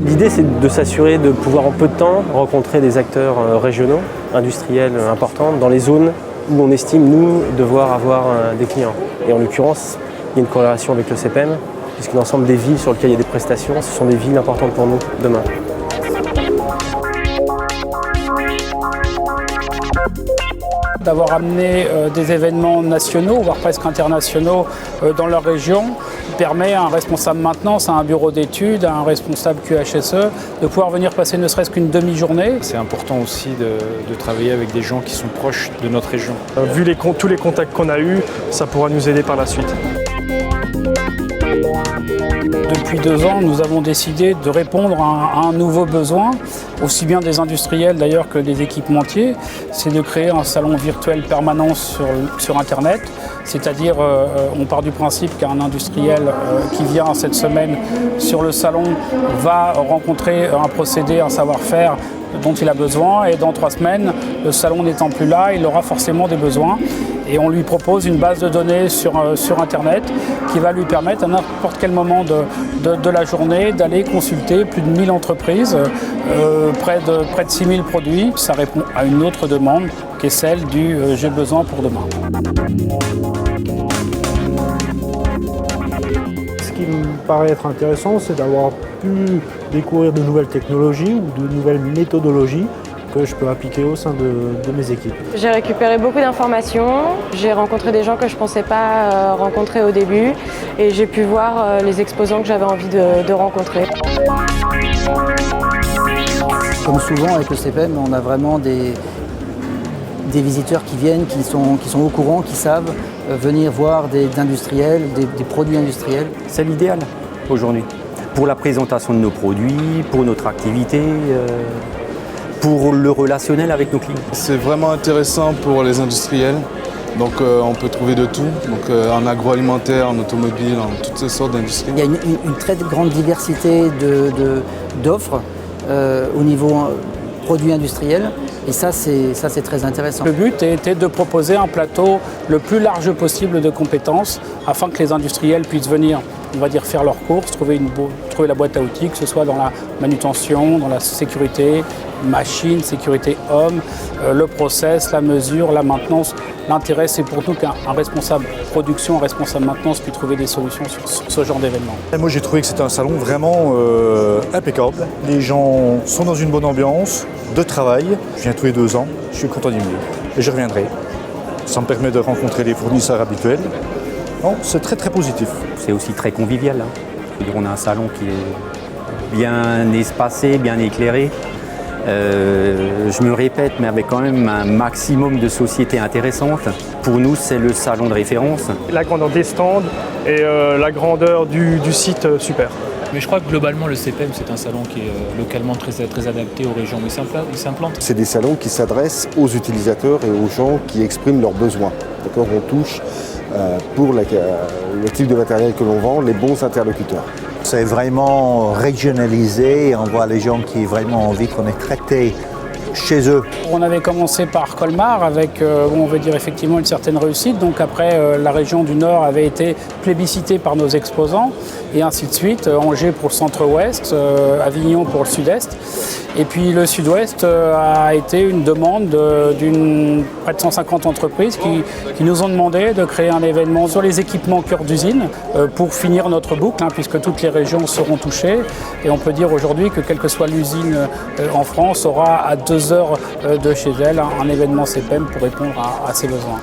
L'idée, c'est de s'assurer de pouvoir en peu de temps rencontrer des acteurs régionaux, industriels importants, dans les zones où on estime, nous, devoir avoir des clients. Et en l'occurrence, il y a une corrélation avec le CPEM, puisque l'ensemble des villes sur lesquelles il y a des prestations, ce sont des villes importantes pour nous demain. D'avoir amené des événements nationaux, voire presque internationaux dans leur région, permet à un responsable maintenance, à un bureau d'études, à un responsable QHSE, de pouvoir venir passer ne serait-ce qu'une demi-journée. C'est important aussi de travailler avec des gens qui sont proches de notre région. Vu tous les contacts qu'on a eus, ça pourra nous aider par la suite. Depuis 2 ans, nous avons décidé de répondre à un nouveau besoin, aussi bien des industriels d'ailleurs que des équipementiers. C'est de créer un salon virtuel permanent sur Internet. C'est-à-dire, on part du principe qu'un industriel qui vient cette semaine sur le salon va rencontrer un procédé, un savoir-faire dont il a besoin, et dans 3 semaines, le salon n'étant plus là, il aura forcément des besoins. Et on lui propose une base de données sur Internet qui va lui permettre à n'importe quel moment de la journée d'aller consulter plus de 1000 entreprises, près de 6000 produits. Ça répond à une autre demande qui est celle du « j'ai besoin pour demain ». Ce qui me paraît être intéressant, c'est d'avoir pu découvrir de nouvelles technologies ou de nouvelles méthodologies que je peux appliquer au sein de mes équipes. J'ai récupéré beaucoup d'informations, j'ai rencontré des gens que je ne pensais pas rencontrer au début et j'ai pu voir les exposants que j'avais envie de rencontrer. Comme souvent avec le CPEM, on a vraiment des visiteurs qui viennent, qui sont au courant, qui savent venir voir des industriels, des produits industriels. C'est l'idéal aujourd'hui pour la présentation de nos produits, pour notre activité, pour le relationnel avec nos clients. C'est vraiment intéressant pour les industriels. Donc on peut trouver de tout, donc en agroalimentaire, en automobile, en toutes ces sortes d'industries. Il y a une très grande diversité d'offres au niveau produits industriels. Et ça, c'est très intéressant. Le but était de proposer un plateau le plus large possible de compétences afin que les industriels puissent venir, on va dire, faire leurs courses, trouver la boîte à outils, que ce soit dans la manutention, dans la sécurité, machine, sécurité homme, le process, la mesure, la maintenance. L'intérêt, c'est pour nous qu'un responsable production, un responsable maintenance puisse trouver des solutions sur ce genre d'événement. Moi, j'ai trouvé que c'était un salon vraiment impeccable. Les gens sont dans une bonne ambiance de travail. Je viens tous les 2 ans, je suis content d'y venir et je reviendrai. Ça me permet de rencontrer les fournisseurs habituels. Non, c'est très très positif. C'est aussi très convivial. On a un salon qui est bien espacé, bien éclairé. Je me répète, mais avec quand même un maximum de sociétés intéressantes. Pour nous, c'est le salon de référence. La grandeur des stands et la grandeur du site, super. Mais je crois que globalement, le CPEM, c'est un salon qui est localement très adapté aux régions où il s'implante. C'est des salons qui s'adressent aux utilisateurs et aux gens qui expriment leurs besoins. D'accord, on touche pour le type de matériel que l'on vend, les bons interlocuteurs. C'est vraiment régionalisé, on voit les gens qui ont vraiment envie qu'on est traité chez eux. On avait commencé par Colmar avec, on veut dire effectivement une certaine réussite. Donc après, la région du Nord avait été plébiscitée par nos exposants et ainsi de suite. Angers pour le centre-ouest, Avignon pour le sud-est. Et puis le sud-ouest a été une demande d'une près de 150 entreprises qui nous ont demandé de créer un événement sur les équipements cœur d'usine pour finir notre boucle, puisque toutes les régions seront touchées. Et on peut dire aujourd'hui que quelle que soit l'usine en France aura à 2 heures de chez elle un événement CPEM pour répondre à ses besoins.